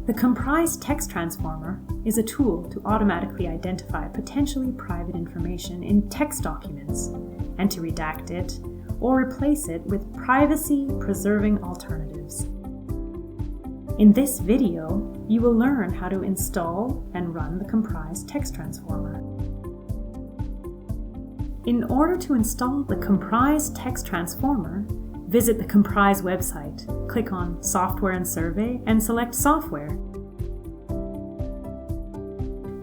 The COMPRISE Text Transformer is a tool to automatically identify potentially private information in text documents and to redact it or replace it with privacy-preserving alternatives. In this video, you will learn how to install and run the COMPRISE Text Transformer. In order to install the COMPRISE Text Transformer, visit the COMPRISE website, click on Software and Survey, and select Software.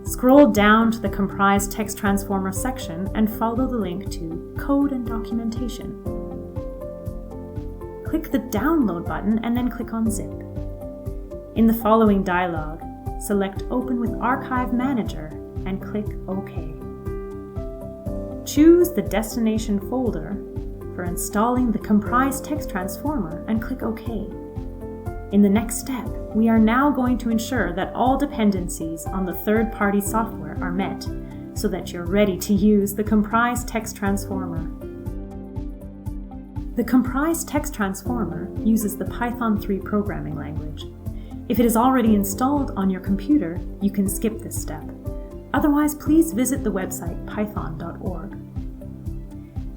Scroll down to the COMPRISE Text Transformer section and follow the link to Code and Documentation. Click the Download button and then click on Zip. In the following dialog, select Open with Archive Manager and click OK. Choose the destination folder for installing the COMPRISE Text Transformer and click OK. In the next step, we are now going to ensure that all dependencies on the third-party software are met so that you're ready to use the COMPRISE Text Transformer. The COMPRISE Text Transformer uses the Python 3 programming language. If it is already installed on your computer, you can skip this step. Otherwise, please visit the website python.org.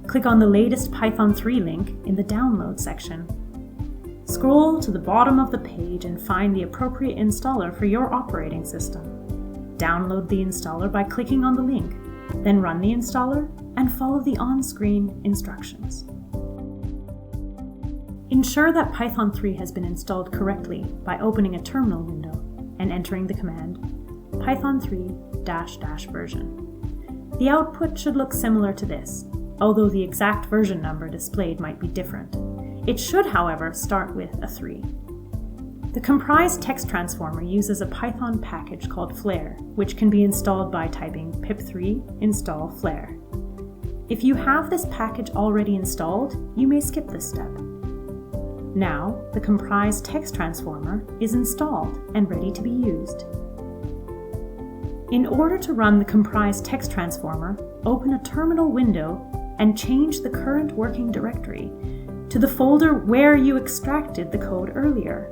Click on the latest Python 3 link in the Download section. Scroll to the bottom of the page and find the appropriate installer for your operating system. Download the installer by clicking on the link, then run the installer and follow the on-screen instructions. Ensure that Python 3 has been installed correctly by opening a terminal window and entering the command python 3 version. The output should look similar to this, although the exact version number displayed might be different. It should, however, start with a 3. The COMPRISE Text Transformer uses a Python package called Flare, which can be installed by typing pip3 install flare. If you have this package already installed, you may skip this step. Now, the COMPRISE Text Transformer is installed and ready to be used. In order to run the COMPRISE Text Transformer, open a terminal window and change the current working directory to the folder where you extracted the code earlier.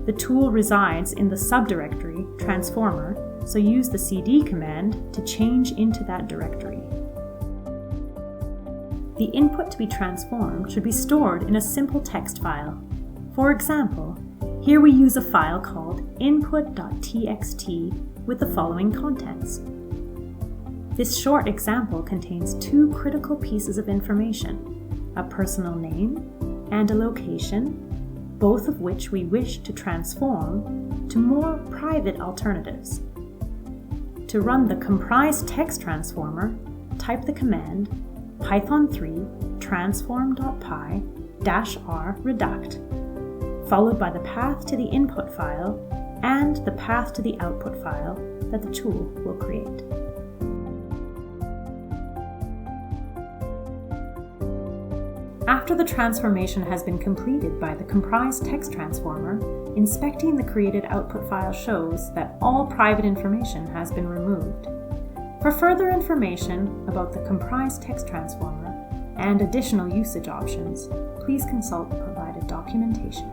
The tool resides in the subdirectory Transformer, so use the cd command to change into that directory. The input to be transformed should be stored in a simple text file. For example, here we use a file called input.txt with the following contents. This short example contains two critical pieces of information: a personal name and a location, both of which we wish to transform to more private alternatives. To run the COMPRISE Text Transformer, type the command python 3 transform.py -r redact, followed by the path to the input file and the path to the output file that the tool will create. After the transformation has been completed by the COMPRISE Text Transformer, inspecting the created output file shows that all private information has been removed. For further information about the COMPRISE Text Transformer and additional usage options, please consult the provided documentation.